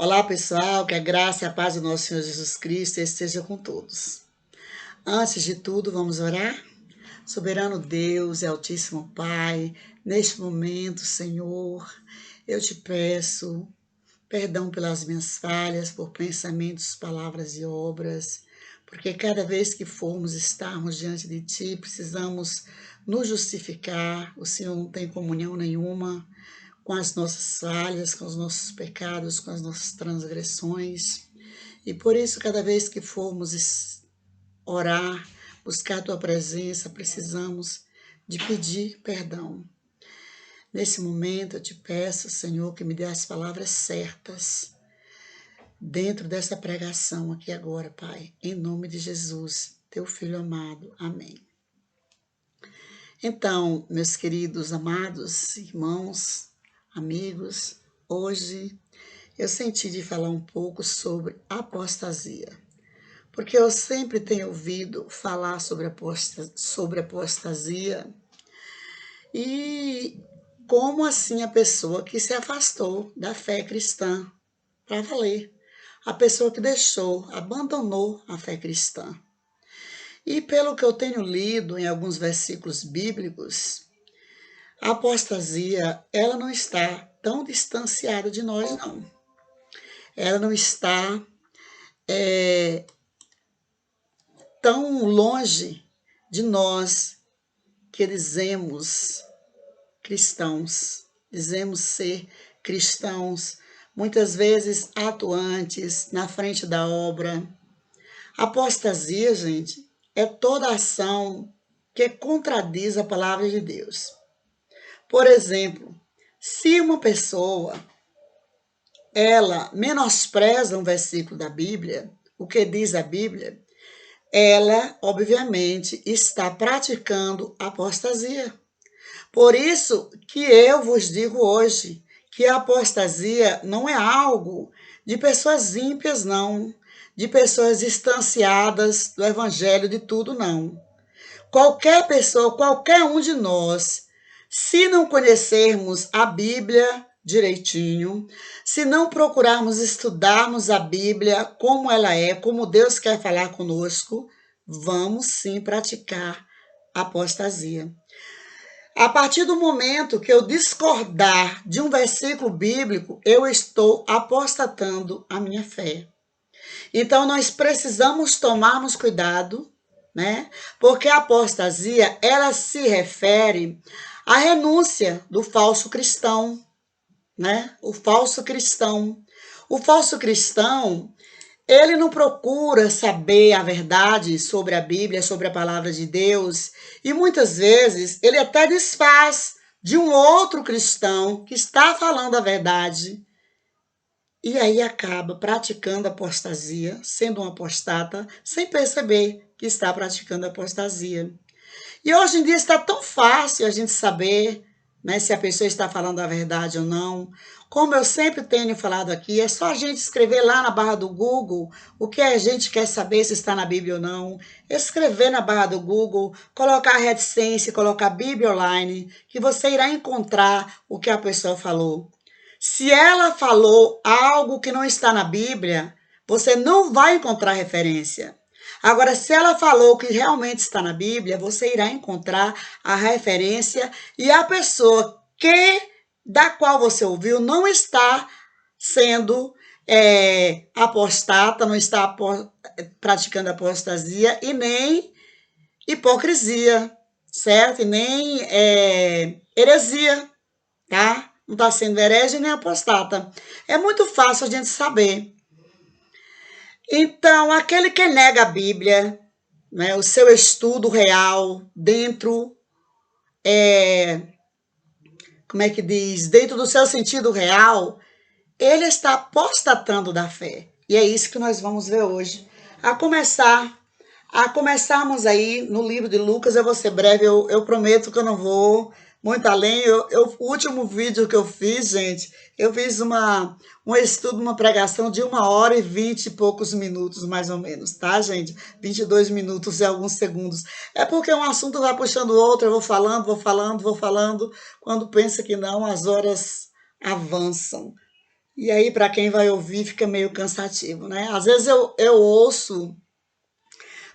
Olá, pessoal, que a graça e a paz do nosso Senhor Jesus Cristo esteja com todos. Antes de tudo, vamos orar? Soberano Deus e Altíssimo Pai, neste momento, Senhor, eu te peço perdão pelas minhas falhas, por pensamentos, palavras e obras, porque cada vez que formos estarmos diante de Ti, precisamos nos justificar, o Senhor não tem comunhão nenhuma com as nossas falhas, com os nossos pecados, com as nossas transgressões. E por isso, cada vez que formos orar, buscar a Tua presença, precisamos de pedir perdão. Nesse momento, eu te peço, Senhor, que me dê as palavras certas dentro dessa pregação aqui agora, Pai. Em nome de Jesus, Teu Filho amado. Amém. Então, meus queridos, amados irmãos, amigos, hoje eu senti de falar um pouco sobre apostasia, porque eu sempre tenho ouvido falar sobre apostasia e como assim a pessoa que se afastou da fé cristã para valer, a pessoa que abandonou a fé cristã. E pelo que eu tenho lido em alguns versículos bíblicos, a apostasia, ela não está tão distanciada de nós, não. Ela não está tão longe de nós que dizemos cristãos, dizemos ser cristãos, muitas vezes atuantes na frente da obra. Apostasia, gente, é toda ação que contradiz a palavra de Deus. Por exemplo, se uma pessoa ela menospreza um versículo da Bíblia, o que diz a Bíblia, ela, obviamente, está praticando apostasia. Por isso que eu vos digo hoje que a apostasia não é algo de pessoas ímpias, não, de pessoas distanciadas do evangelho de tudo, não. Qualquer pessoa, qualquer um de nós, se não conhecermos a Bíblia direitinho, se não procurarmos estudarmos a Bíblia como ela é, como Deus quer falar conosco, vamos sim praticar apostasia. A partir do momento que eu discordar de um versículo bíblico, eu estou apostatando a minha fé. Então, nós precisamos tomarmos cuidado, né? Porque a apostasia, ela se refere à renúncia do falso cristão, né? O falso cristão. O falso cristão, ele não procura saber a verdade sobre a Bíblia, sobre a palavra de Deus, e muitas vezes ele até desfaz de um outro cristão que está falando a verdade, e aí acaba praticando apostasia, sendo um apostata, sem perceber que está praticando apostasia. E hoje em dia está tão fácil a gente saber, né, se a pessoa está falando a verdade ou não. Como eu sempre tenho falado aqui, é só a gente escrever lá na barra do Google o que a gente quer saber se está na Bíblia ou não. Escrever na barra do Google, colocar reticência, colocar Bíblia online, que você irá encontrar o que a pessoa falou. Se ela falou algo que não está na Bíblia, você não vai encontrar referência. Agora, se ela falou que realmente está na Bíblia, você irá encontrar a referência e a pessoa da qual você ouviu não está sendo apostata, não está praticando apostasia e nem hipocrisia, certo? E nem heresia, tá? Não está sendo herege nem apostata. É muito fácil a gente saber. Então, aquele que nega a Bíblia, né, o seu estudo real dentro, como é que diz? Dentro do seu sentido real, ele está apostatando da fé. E é isso que nós vamos ver hoje. A começarmos aí no livro de Lucas, eu vou ser breve, eu prometo que eu não vou muito além. O último vídeo que eu fiz, gente, eu fiz um estudo, uma pregação de 1h20 e poucos minutos, mais ou menos, tá, gente? 22 minutos e alguns segundos. É porque um assunto vai puxando o outro, eu vou falando. Quando pensa que não, as horas avançam. E aí, para quem vai ouvir, fica meio cansativo, né? Às vezes eu ouço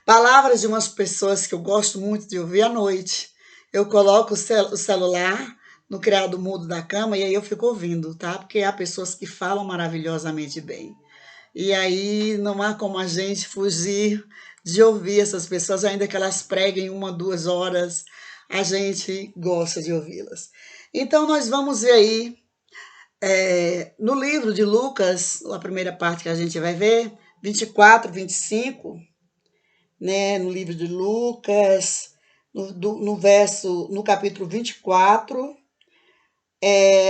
palavras de umas pessoas que eu gosto muito de ouvir à noite. Eu coloco o celular no criado mudo da cama e aí eu fico ouvindo, tá? Porque há pessoas que falam maravilhosamente bem. E aí não há como a gente fugir de ouvir essas pessoas, ainda que elas preguem 1, 2 horas, a gente gosta de ouvi-las. Então nós vamos ver aí, no livro de Lucas, a primeira parte que a gente vai ver, 24, 25, né, no livro de Lucas, no capítulo 24,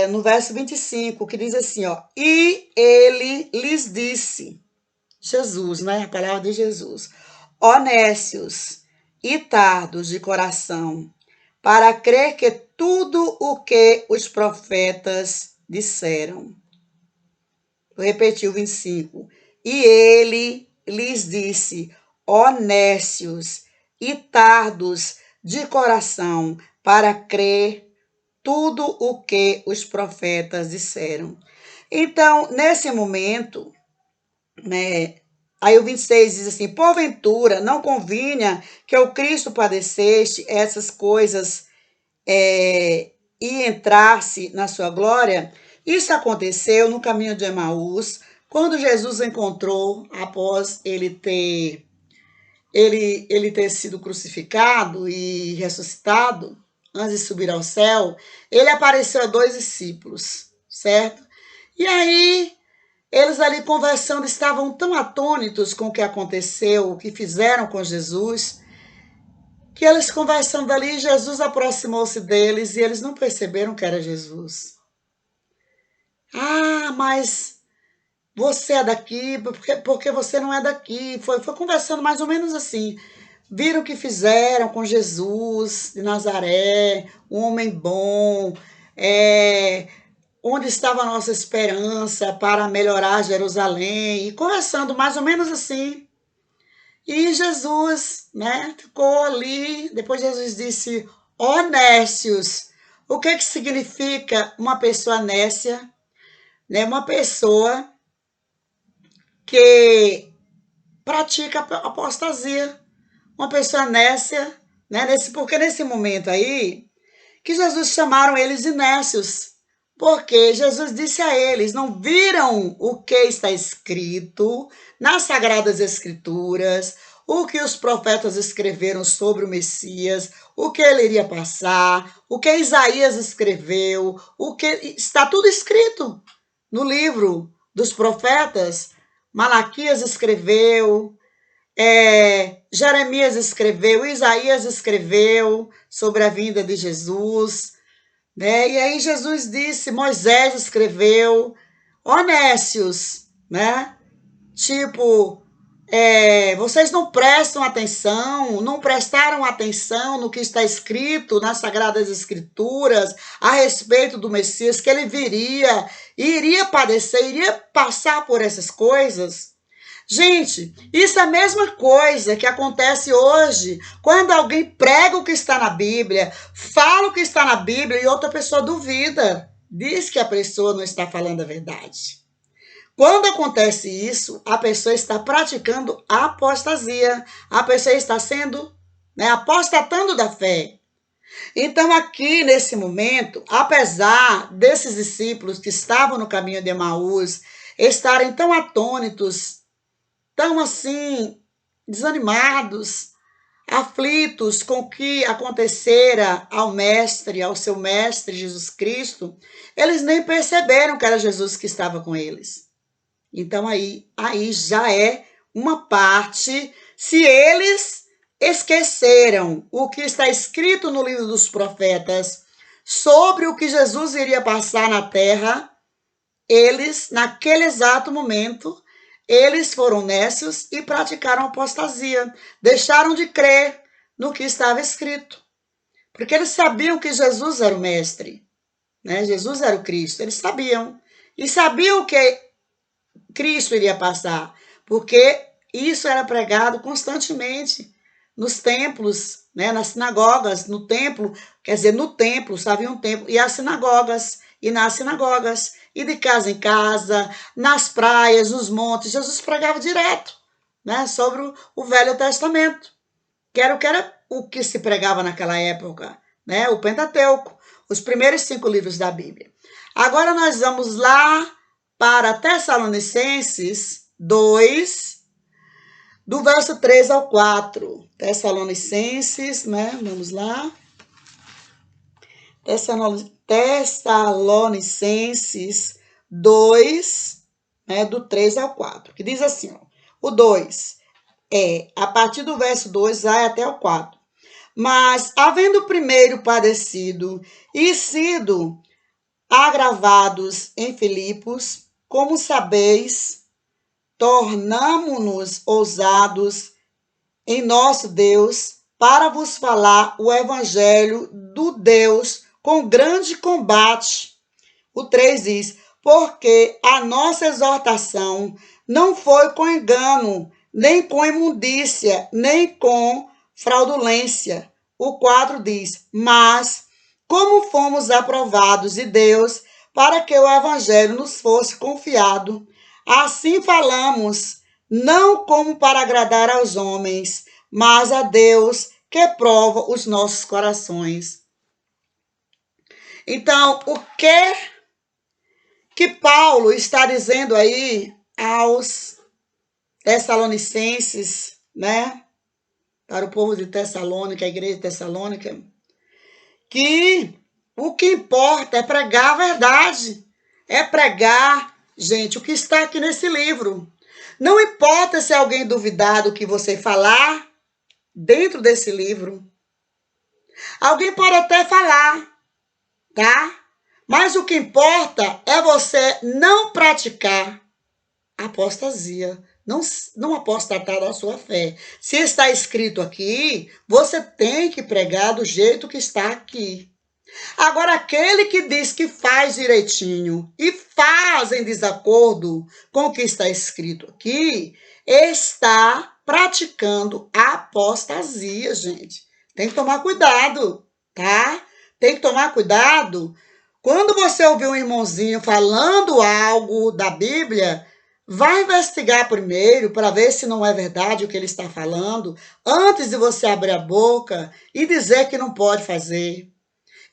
no verso 25, que diz assim, ó, e ele lhes disse, Jesus, né, a palavra de Jesus, ó nécios e tardos de coração, para crer que tudo o que os profetas disseram. Vou repetir o 25. E ele lhes disse, ó nécios e tardos de coração, para crer tudo o que os profetas disseram. Então, nesse momento, né, aí o 26 diz assim, porventura não convinha que o Cristo padecesse essas coisas e entrasse na sua glória? Isso aconteceu no caminho de Emaús, quando Jesus encontrou, após ele ter sido crucificado e ressuscitado, antes de subir ao céu, ele apareceu a 2 discípulos, certo? E aí, eles ali conversando, estavam tão atônitos com o que aconteceu, o que fizeram com Jesus, que eles conversando ali, Jesus aproximou-se deles e eles não perceberam que era Jesus. Ah, mas você é daqui, porque você não é daqui. Foi conversando mais ou menos assim. Viram o que fizeram com Jesus de Nazaré, um homem bom, onde estava a nossa esperança para melhorar Jerusalém, e conversando mais ou menos assim. E Jesus, né, ficou ali, depois Jesus disse, ó nécios. O que significa uma pessoa nécia? Né? Uma pessoa que pratica apostasia, uma pessoa nécia, né? Porque nesse momento aí, que Jesus chamaram eles de nécios, porque Jesus disse a eles, não viram o que está escrito nas Sagradas Escrituras, o que os profetas escreveram sobre o Messias, o que ele iria passar, o que Isaías escreveu, o que está tudo escrito no livro dos profetas. Malaquias escreveu, Jeremias escreveu, Isaías escreveu sobre a vinda de Jesus, né? E aí Jesus disse, Moisés escreveu, ó nécios, né? Tipo, vocês não prestam atenção, não prestaram atenção no que está escrito nas Sagradas Escrituras a respeito do Messias, que ele viria, iria padecer, iria passar por essas coisas. Gente, isso é a mesma coisa que acontece hoje quando alguém prega o que está na Bíblia, fala o que está na Bíblia e outra pessoa duvida, diz que a pessoa não está falando a verdade. Quando acontece isso, a pessoa está praticando apostasia, a pessoa está sendo, né, apostatando da fé. Então, aqui nesse momento, apesar desses discípulos que estavam no caminho de Emaús estarem tão atônitos, tão assim, desanimados, aflitos com o que acontecera ao seu mestre Jesus Cristo, eles nem perceberam que era Jesus que estava com eles. Então aí já é uma parte, se eles esqueceram o que está escrito no livro dos profetas sobre o que Jesus iria passar na terra, eles, naquele exato momento, eles foram nécios e praticaram apostasia, deixaram de crer no que estava escrito, porque eles sabiam que Jesus era o mestre, né? Jesus era o Cristo, eles sabiam, e sabiam que Cristo iria passar, porque isso era pregado constantemente nos templos, né, nas sinagogas, no templo, quer dizer, no templo, havia um templo, e as sinagogas, e nas sinagogas, e de casa em casa, nas praias, nos montes. Jesus pregava direto, né, sobre o Velho Testamento, que era o que se pregava naquela época, né, o Pentateuco, os primeiros 5 livros da Bíblia. Agora nós vamos lá para Tessalonicenses 2, do verso 3 ao 4. Tessalonicenses, né? Vamos lá. Tessalonicenses 2, né, do 3 ao 4, que diz assim, ó, o 2 a partir do verso 2 vai até o 4. Mas, havendo primeiro padecido e sido agravados em Filipos, como sabeis, tornamo-nos ousados em nosso Deus para vos falar o evangelho do Deus com grande combate. O 3 diz, porque a nossa exortação não foi com engano, nem com imundícia, nem com fraudulência. O 4 diz, mas como fomos aprovados de Deus para que o evangelho nos fosse confiado, assim falamos, não como para agradar aos homens, mas a Deus que prova os nossos corações. Então, o que Paulo está dizendo aí aos Tessalonicenses, né? Para o povo de Tessalônica, a igreja de Tessalônica, que o que importa é pregar a verdade, é pregar, gente, o que está aqui nesse livro. Não importa se alguém duvidar do que você falar dentro desse livro. Alguém pode até falar, tá? Mas o que importa é você não praticar apostasia, não apostatar da sua fé. Se está escrito aqui, você tem que pregar do jeito que está aqui. Agora, aquele que diz que faz direitinho e faz em desacordo com o que está escrito aqui, está praticando apostasia, gente. Tem que tomar cuidado, tá? Tem que tomar cuidado. Quando você ouvir um irmãozinho falando algo da Bíblia, vai investigar primeiro para ver se não é verdade o que ele está falando, antes de você abrir a boca e dizer que não pode fazer.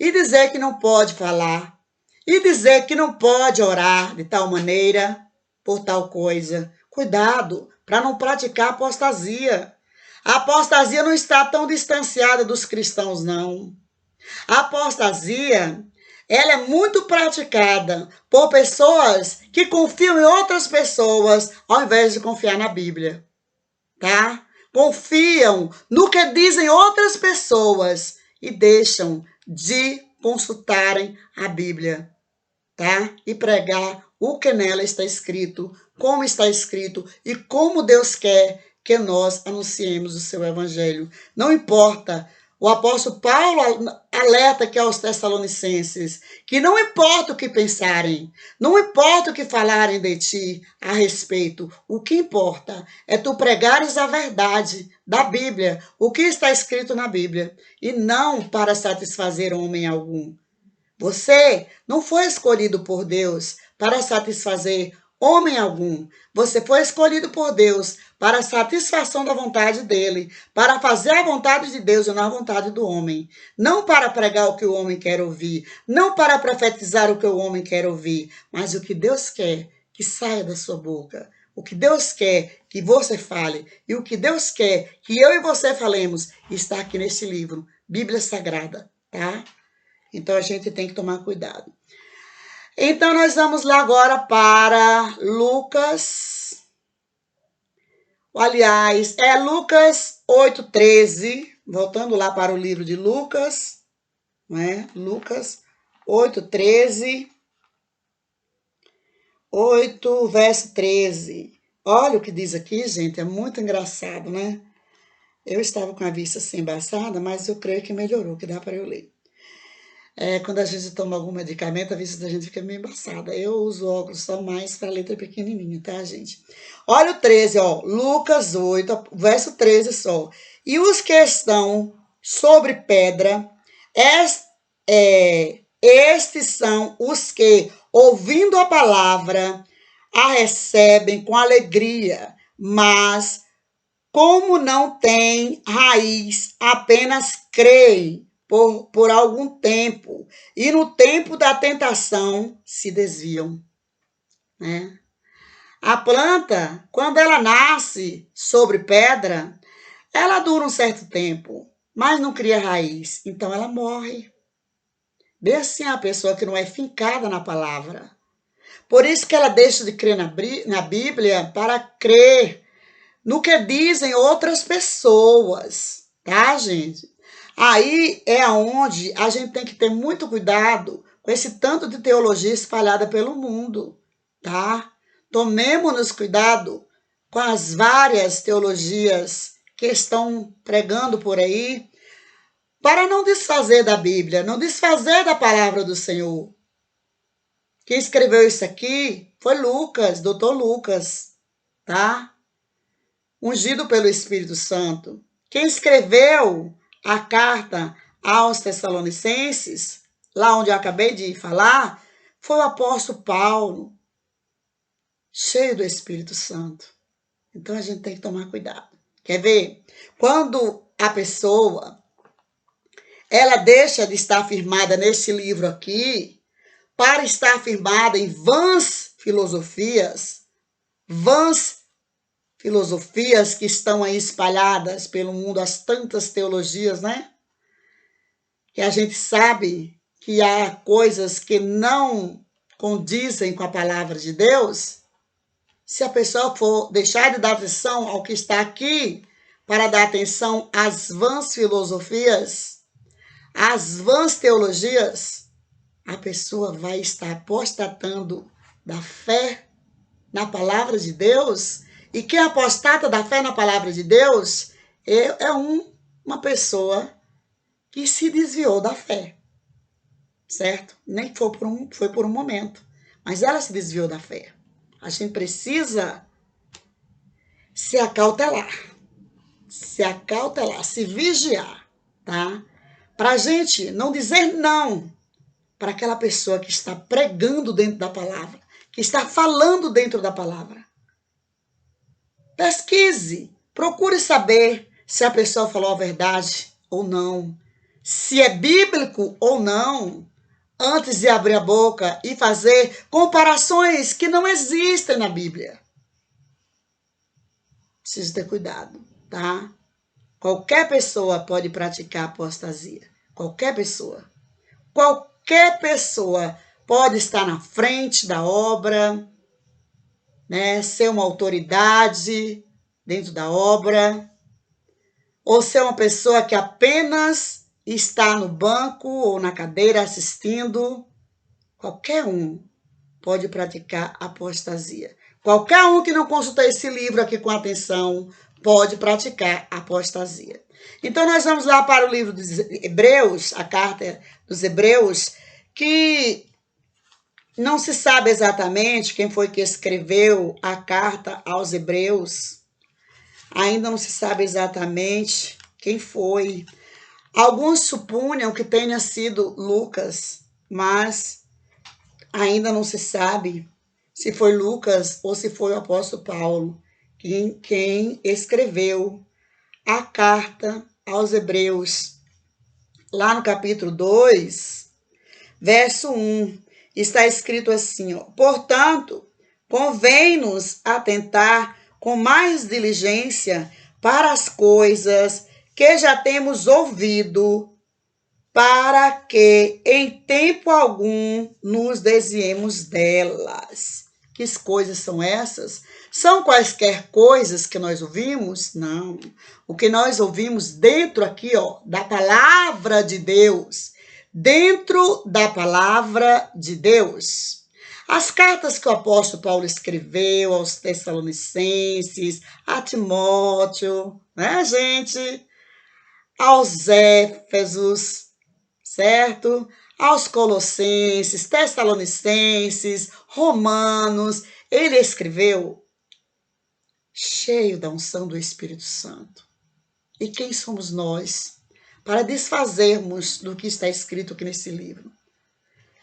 E dizer que não pode falar, e dizer que não pode orar de tal maneira, por tal coisa. Cuidado para não praticar apostasia. A apostasia não está tão distanciada dos cristãos, não. A apostasia, ela é muito praticada por pessoas que confiam em outras pessoas, ao invés de confiar na Bíblia, tá? Confiam no que dizem outras pessoas e deixam de consultarem a Bíblia, tá? E pregar o que nela está escrito, como está escrito e como Deus quer que nós anunciemos o seu evangelho. Não importa. O apóstolo Paulo alerta aqui aos Tessalonicenses que não importa o que pensarem, não importa o que falarem de ti a respeito, o que importa é tu pregares a verdade da Bíblia, o que está escrito na Bíblia, e não para satisfazer homem algum. Você não foi escolhido por Deus para satisfazer homem algum. Você foi escolhido por Deus para a satisfação da vontade dele, para fazer a vontade de Deus e não a vontade do homem. Não para pregar o que o homem quer ouvir, não para profetizar o que o homem quer ouvir, mas o que Deus quer que saia da sua boca. O que Deus quer que você fale e o que Deus quer que eu e você falemos está aqui nesse livro, Bíblia Sagrada, tá? Então a gente tem que tomar cuidado. Então, nós vamos lá agora para Lucas. Aliás, é Lucas 8,13. Voltando lá para o livro de Lucas. Né? Lucas 8,13. 8, verso 13. Olha o que diz aqui, gente. É muito engraçado, né? Eu estava com a vista assim embaçada, mas eu creio que melhorou, que dá para eu ler. Quando a gente toma algum medicamento, a vista da gente fica meio embaçada. Eu uso óculos só mais para letra pequenininha, tá, gente? Olha o 13, ó. Lucas 8, verso 13 só. E os que estão sobre pedra, estes são os que, ouvindo a palavra, a recebem com alegria, mas como não têm raiz, apenas creem por algum tempo, e no tempo da tentação se desviam, né? A planta, quando ela nasce sobre pedra, ela dura um certo tempo, mas não cria raiz, então ela morre. Bem assim a pessoa que não é fincada na palavra. Por isso que ela deixa de crer na Bíblia para crer no que dizem outras pessoas, tá, gente? Aí é onde a gente tem que ter muito cuidado com esse tanto de teologia espalhada pelo mundo, tá? Tomemos-nos cuidado com as várias teologias que estão pregando por aí, para não desfazer da Bíblia, não desfazer da palavra do Senhor. Quem escreveu isso aqui foi Lucas, doutor Lucas, tá? Ungido pelo Espírito Santo. Quem escreveu a carta aos Tessalonicenses, lá onde eu acabei de falar, foi o apóstolo Paulo, cheio do Espírito Santo. Então a gente tem que tomar cuidado. Quer ver? Quando a pessoa ela deixa de estar firmada neste livro aqui, para estar firmada em vãs filosofias que estão aí espalhadas pelo mundo, as tantas teologias, né? Que a gente sabe que há coisas que não condizem com a palavra de Deus. Se a pessoa for deixar de dar atenção ao que está aqui, para dar atenção às vãs filosofias, às vãs teologias, a pessoa vai estar apostatando da fé na palavra de Deus. E quem apostata da fé na palavra de Deus é uma pessoa que se desviou da fé, certo? Nem foi por um momento, mas ela se desviou da fé. A gente precisa se acautelar, se vigiar, tá? Para a gente não dizer não para aquela pessoa que está pregando dentro da palavra, que está falando dentro da palavra. Pesquise, procure saber se a pessoa falou a verdade ou não, se é bíblico ou não, antes de abrir a boca e fazer comparações que não existem na Bíblia. Precisa ter cuidado, tá? Qualquer pessoa pode praticar apostasia. Qualquer pessoa. Qualquer pessoa pode estar na frente da obra, né? Ser uma autoridade dentro da obra, ou ser uma pessoa que apenas está no banco ou na cadeira assistindo. Qualquer um pode praticar apostasia. Qualquer um que não consulta esse livro aqui com atenção pode praticar apostasia. Então, nós vamos lá para o livro dos Hebreus, a carta dos Hebreus, que não se sabe exatamente quem foi que escreveu a carta aos Hebreus. Ainda não se sabe exatamente quem foi. Alguns supunham que tenha sido Lucas, mas ainda não se sabe se foi Lucas ou se foi o apóstolo Paulo quem escreveu a carta aos Hebreus. Lá no capítulo 2, verso 1, está escrito assim, ó: portanto, convém-nos atentar com mais diligência para as coisas que já temos ouvido, para que em tempo algum nos desviemos delas. Que coisas são essas? São quaisquer coisas que nós ouvimos? Não. O que nós ouvimos dentro aqui, ó, da palavra de Deus. Dentro da palavra de Deus. As cartas que o apóstolo Paulo escreveu aos Tessalonicenses, a Timóteo, né, gente? Aos Éfesos, certo? Aos Colossenses, Tessalonicenses, Romanos, ele escreveu cheio da unção do Espírito Santo. E quem somos nós para desfazermos do que está escrito aqui nesse livro?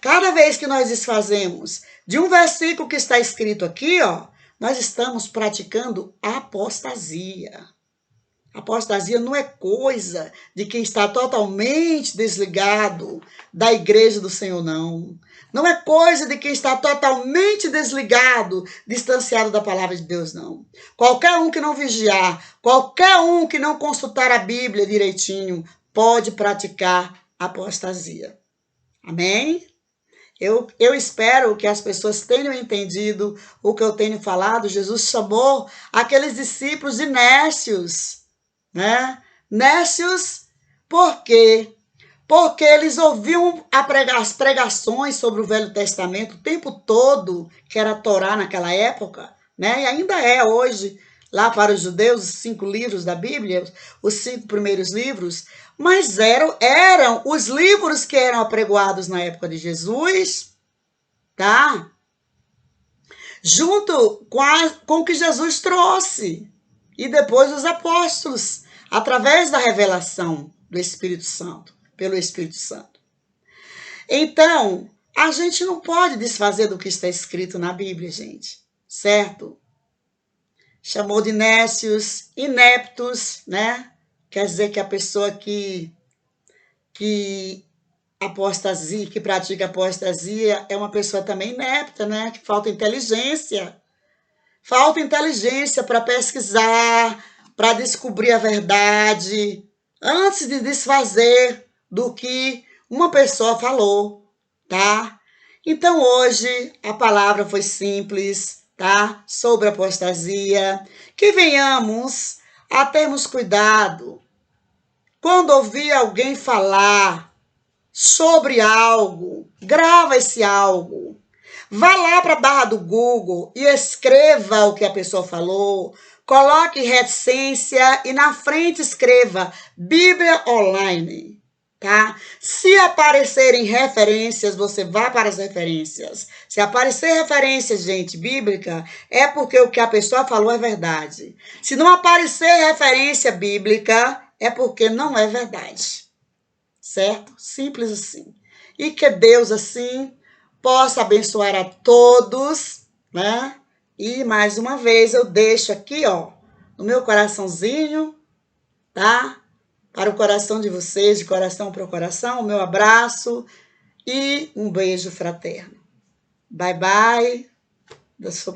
Cada vez que nós desfazemos de um versículo que está escrito aqui, ó, nós estamos praticando apostasia. Apostasia não é coisa de quem está totalmente desligado da igreja do Senhor, não. Não é coisa de quem está totalmente desligado, distanciado da palavra de Deus, não. Qualquer um que não vigiar, qualquer um que não consultar a Bíblia direitinho, pode praticar apostasia. Amém? Eu espero que as pessoas tenham entendido o que eu tenho falado. Jesus chamou aqueles discípulos de nécios, né? Nécios por quê? Porque eles ouviam as pregações sobre o Velho Testamento o tempo todo, que era a Torá naquela época, né? E ainda é hoje, lá para os judeus, os 5 livros da Bíblia, os 5 primeiros livros, mas eram os livros que eram apregoados na época de Jesus, tá? Junto com o que Jesus trouxe. E depois os apóstolos, através da revelação do Espírito Santo, pelo Espírito Santo. Então, a gente não pode desfazer do que está escrito na Bíblia, gente, certo? Chamou de nécios, ineptos, né? Quer dizer que a pessoa que apostasia, que pratica apostasia, é uma pessoa também inepta, né? Que falta inteligência. Falta inteligência para pesquisar, para descobrir a verdade, antes de desfazer do que uma pessoa falou, tá? Então hoje a palavra foi simples, tá? Sobre apostasia. Que venhamos a termos cuidado quando ouvir alguém falar sobre algo, grava esse algo. Vá lá para a barra do Google e escreva o que a pessoa falou, coloque reticência e na frente escreva Bíblia Online, tá? Se aparecerem referências, você vá para as referências. Se aparecer referências, gente, bíblica, é porque o que a pessoa falou é verdade. Se não aparecer referência bíblica, é porque não é verdade. Certo? Simples assim. E que Deus, assim, possa abençoar a todos, né? E mais uma vez eu deixo aqui, ó, no meu coraçãozinho, tá? Para o coração de vocês, de coração para o coração, o meu abraço e um beijo fraterno. Bye, bye. Eu sou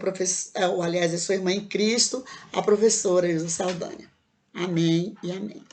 aliás, eu sou irmã em Cristo, a professora Ilza Saldanha. Amém e amém.